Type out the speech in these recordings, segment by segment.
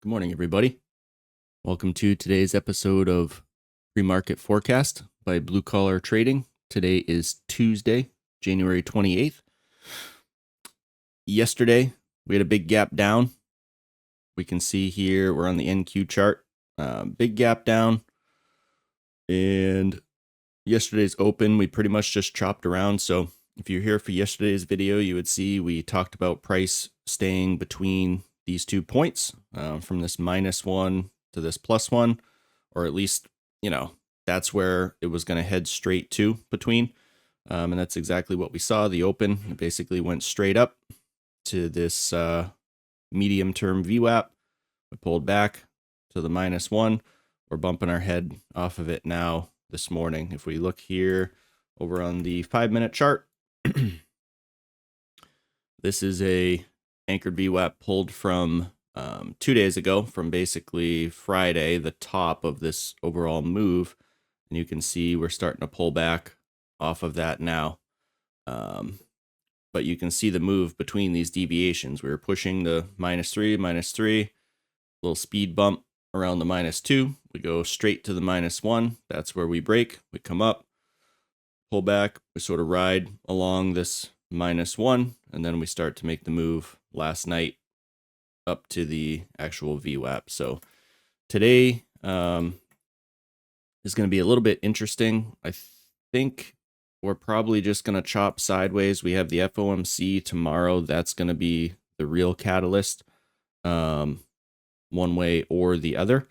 Good morning, everybody. Welcome to today's episode of Pre-Market Forecast by Blue Collar Trading. Today is Tuesday, January 28th. Yesterday, we had a big gap down. We can see here, we're on the NQ chart. Big gap down. And yesterday's open, we pretty much just chopped around. So if you're here for yesterday's video, you would see we talked about price staying between these 2 points, from this -1 to this +1, or at least, that's where it was going to head straight to between. And that's exactly what we saw. The open, it basically went straight up to this medium-term VWAP. We pulled back to the -1. We're bumping our head off of it now this morning. If we look here over on the 5-minute chart, this is a anchored VWAP pulled from 2 days ago, from basically Friday, the top of this overall move. And you can see we're starting to pull back off of that now. But you can see the move between these deviations. We were pushing the -3, little speed bump around the -2. We go straight to the -1. That's where we break. We come up, pull back. We sort of ride along this -1, and then we start to make the move last night up to the actual VWAP. So today is going to be a little bit interesting. I think we're probably just going to chop sideways. We have the FOMC tomorrow. That's going to be the real catalyst, one way or the other.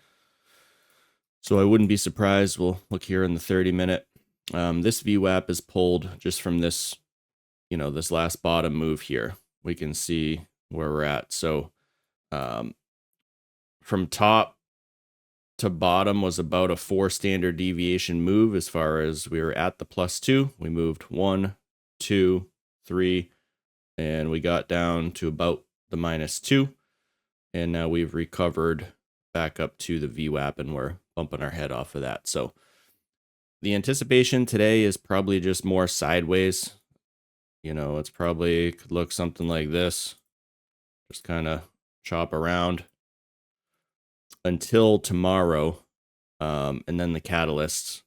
So I wouldn't be surprised. We'll look here in the 30-minute. This VWAP is pulled just from this, this last bottom move here. We can see where we're at. So from top to bottom was about a 4 standard deviation move. As far as we were at the +2, we moved 1, 2, 3, and we got down to about the -2. And now we've recovered back up to the VWAP, and we're bumping our head off of that. So the anticipation today is probably just more sideways. It's probably could look something like this. Just kind of chop around until tomorrow. And then the catalysts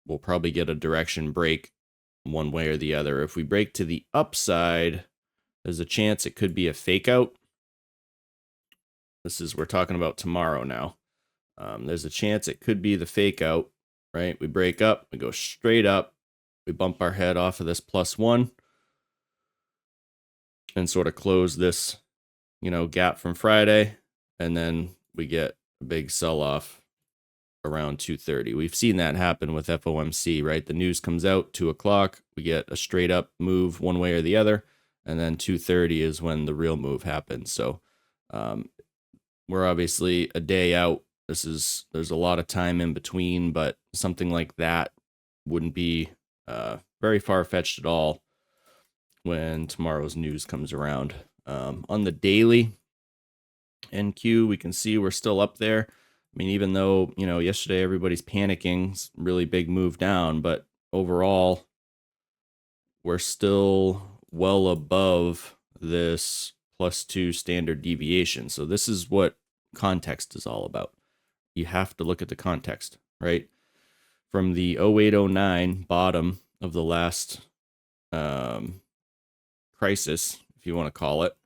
will probably get a direction break one way or the other. If we break to the upside, there's a chance it could be a fake out. We're talking about tomorrow now. There's a chance it could be the fake out, right? We break up, we go straight up, we bump our head off of this +1 and sort of close this, gap from Friday. And then we get a big sell-off around 2:30. We've seen that happen with FOMC, right? The news comes out 2 o'clock. We get a straight up move one way or the other. And then 2:30 is when the real move happens. So we're obviously a day out. There's a lot of time in between, but something like that wouldn't be very far-fetched at all when tomorrow's news comes around. On the daily NQ, we can see we're still up there. I mean, even though, yesterday everybody's panicking, really big move down, but overall, we're still well above this +2 standard deviation. So this is what context is all about. You have to look at the context, right? From the 0809 bottom of the last crisis, if you want to call it,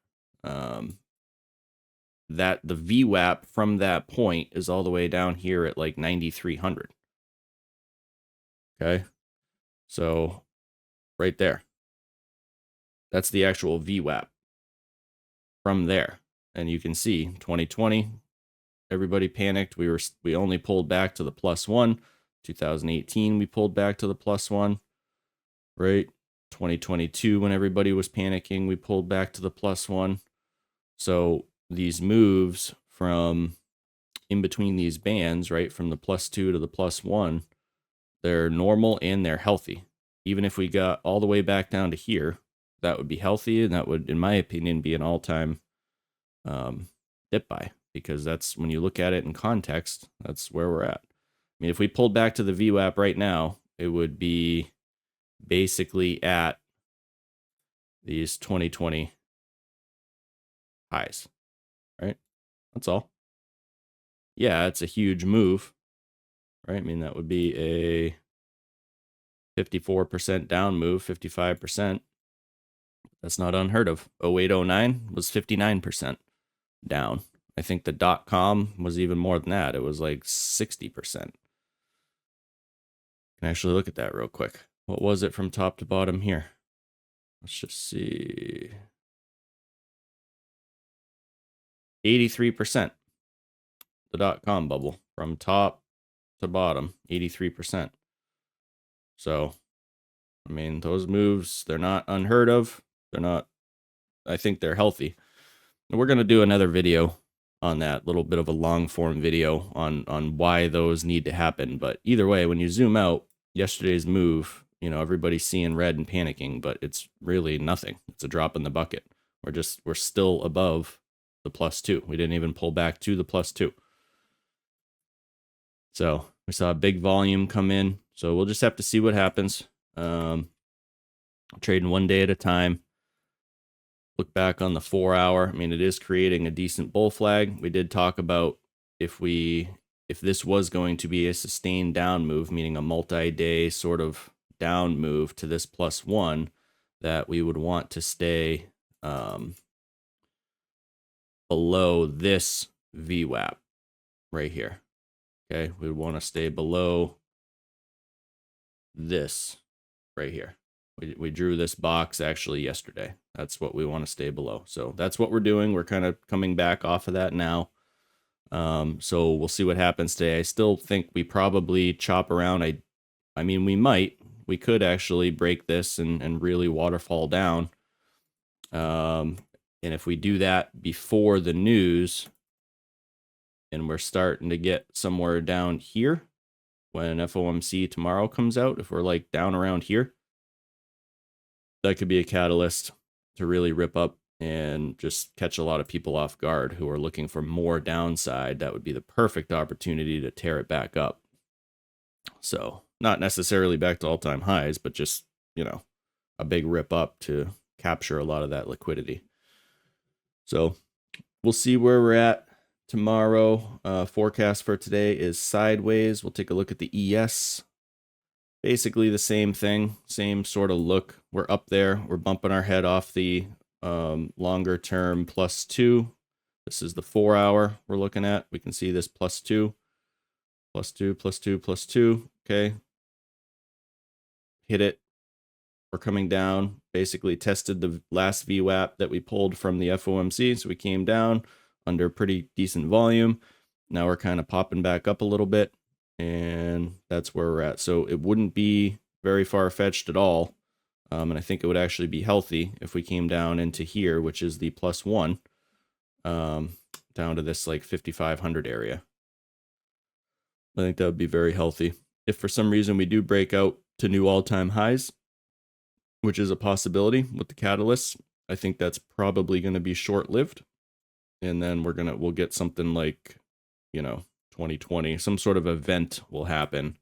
that the VWAP from that point is all the way down here at like 9,300. Okay. So right there, that's the actual VWAP from there. And you can see 2020, everybody panicked. We only pulled back to the +1. 2018, we pulled back to the +1, right? 2022, when everybody was panicking, we pulled back to the +1. So these moves from in between these bands, right, from the +2 to the +1, they're normal and they're healthy. Even if we got all the way back down to here, that would be healthy, and that would, in my opinion, be an all-time dip buy, because that's, when you look at it in context, that's where we're at. I mean, if we pulled back to the VWAP right now, it would be basically at these 2020 highs, right? That's all. yeah, it's a huge move, right? I mean, that would be a 54% down move, 55%. That's not unheard of. 0809 was 59% down. I think the .com was even more than that. It was like 60%. Can actually look at that real quick. What was it from top to bottom here? Let's just see. 83%. The .com bubble from top to bottom, 83%. So, I mean, those moves, they're not unheard of. They're not, I think they're healthy. And we're going to do another video on that, little bit of a long form video on why those need to happen. But either way, when you zoom out, yesterday's move, you know, everybody's seeing red and panicking, but it's really nothing. It's a drop in the bucket. We're still above the +2. We didn't even pull back to the +2. So we saw a big volume come in. So we'll just have to see what happens. Trading one day at a time. Look back on the 4 hour. I mean, it is creating a decent bull flag. We did talk about if this was going to be a sustained down move, meaning a multi-day sort of down move to this +1, that we would want to stay below this VWAP right here. Okay, we would want to stay below this right here. We drew this box actually yesterday. That's what we want to stay below. So that's what we're doing. We're kind of coming back off of that now. So we'll see what happens today. I still think we probably chop around. I mean, we could actually break this and really waterfall down. And if we do that before the news, and we're starting to get somewhere down here when FOMC tomorrow comes out, if we're like down around here, that could be a catalyst to really rip up and just catch a lot of people off guard who are looking for more downside. That would be the perfect opportunity to tear it back up. So not necessarily back to all-time highs, but just, you know, a big rip up to capture a lot of that liquidity. So we'll see where we're at tomorrow. Forecast for today is sideways. We'll take a look at the ES. Basically the same thing, same sort of look. We're up there. We're bumping our head off the longer term +2. This is the 4 hour we're looking at. We can see this +2, +2, +2, +2. Okay. Hit it. We're coming down. Basically tested the last VWAP that we pulled from the FOMC. So we came down under pretty decent volume. Now we're kind of popping back up a little bit. And that's where we're at. So it wouldn't be very far-fetched at all. And I think it would actually be healthy if we came down into here, which is the +1, down to this like 5,500 area. I think that would be very healthy. If for some reason we do break out to new all-time highs, which is a possibility with the catalysts, I think that's probably going to be short-lived. And then we'll get something like, you know, 2020, some sort of event will happen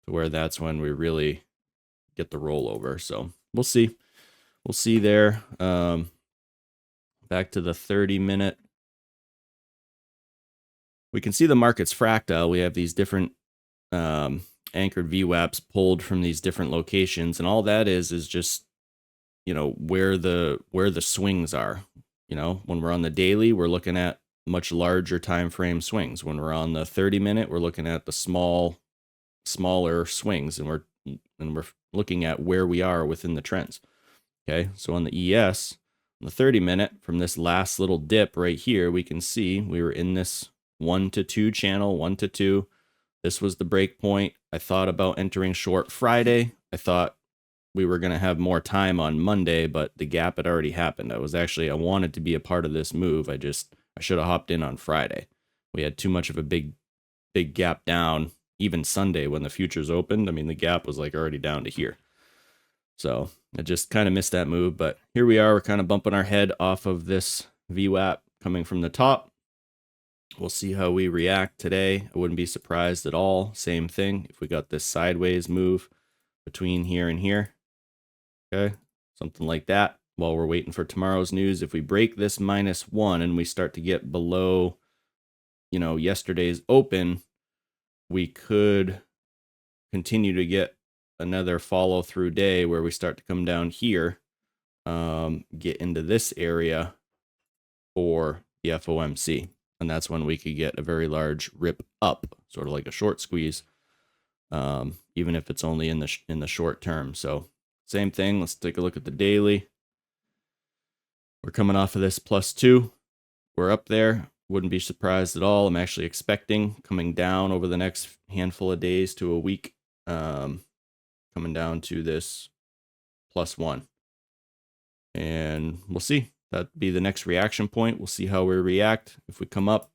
to where that's when we really get the rollover. So we'll see. We'll see there. Back to the 30-minute. We can see the market's fractal. We have these different anchored VWAPs pulled from these different locations, and all that is just, you know, where the swings are. You know, when we're on the daily, we're looking at much larger time frame swings. When we're on the 30-minute, we're looking at the smaller swings, and we're looking at where we are within the trends. Okay, so on the ES, on the 30-minute, from this last little dip right here, we can see we were in this 1 to 2 channel, 1 to 2. This was the break point. I thought about entering short Friday. I thought we were going to have more time on Monday, but the gap had already happened. I wanted to be a part of this move. I should have hopped in on Friday. We had too much of a big gap down. Even Sunday when the futures opened, I mean, the gap was like already down to here. So I just kind of missed that move, but here we are. We're kind of bumping our head off of this VWAP coming from the top. We'll see how we react today. I wouldn't be surprised at all. Same thing if we got this sideways move between here and here. Okay, something like that. While we're waiting for tomorrow's news, if we break this -1 and we start to get below yesterday's open, we could continue to get another follow through day where we start to come down here, get into this area for the FOMC. And that's when we could get a very large rip up, sort of like a short squeeze, even if it's only in the short term. So same thing. Let's take a look at the daily. We're coming off of this +2. We're up there. Wouldn't be surprised at all. I'm actually expecting coming down over the next handful of days to a week, coming down to this +1. And we'll see. That'd be the next reaction point. We'll see how we react. If we come up,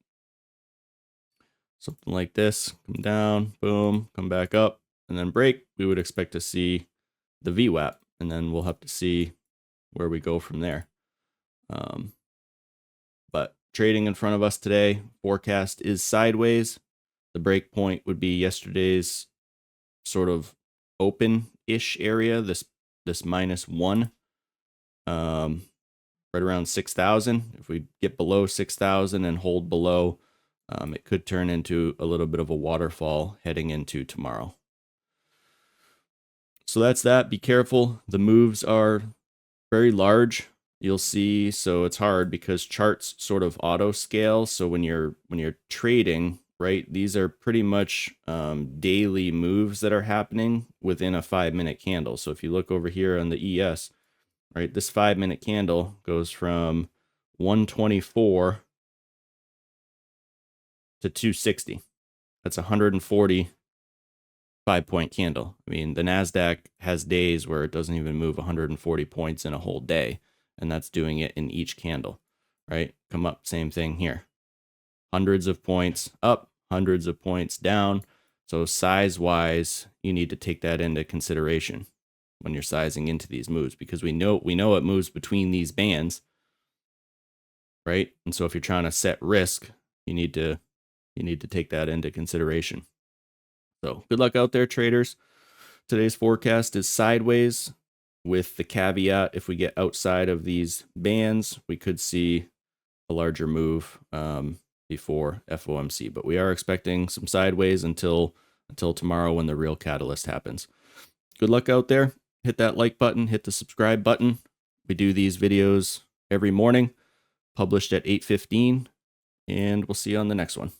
something like this, come down, boom, come back up, and then break, we would expect to see the VWAP. And then we'll have to see where we go from there. But trading in front of us today, forecast is sideways. The break point would be yesterday's sort of open-ish area, this -1, right around 6,000. If we get below 6,000 and hold below, it could turn into a little bit of a waterfall heading into tomorrow. So that's that. Be careful. The moves are very large. You'll see, so it's hard because charts sort of auto scale. So when you're trading, right, these are pretty much daily moves that are happening within a 5-minute candle. So if you look over here on the ES, right, this 5-minute candle goes from 124 to 260. That's 140 5-point candle. I mean, the NASDAQ has days where it doesn't even move 140 points in a whole day. And that's doing it in each candle, right? Come up, same thing here. Hundreds of points up, hundreds of points down. So size-wise, you need to take that into consideration when you're sizing into these moves, because we know it moves between these bands, right? And so if you're trying to set risk, you need to take that into consideration. So good luck out there, traders. Today's forecast is sideways, with the caveat, if we get outside of these bands, we could see a larger move before FOMC. But we are expecting some sideways until tomorrow when the real catalyst happens. Good luck out there. Hit that like button, hit the subscribe button. We do these videos every morning, published at 8:15, and we'll see you on the next one.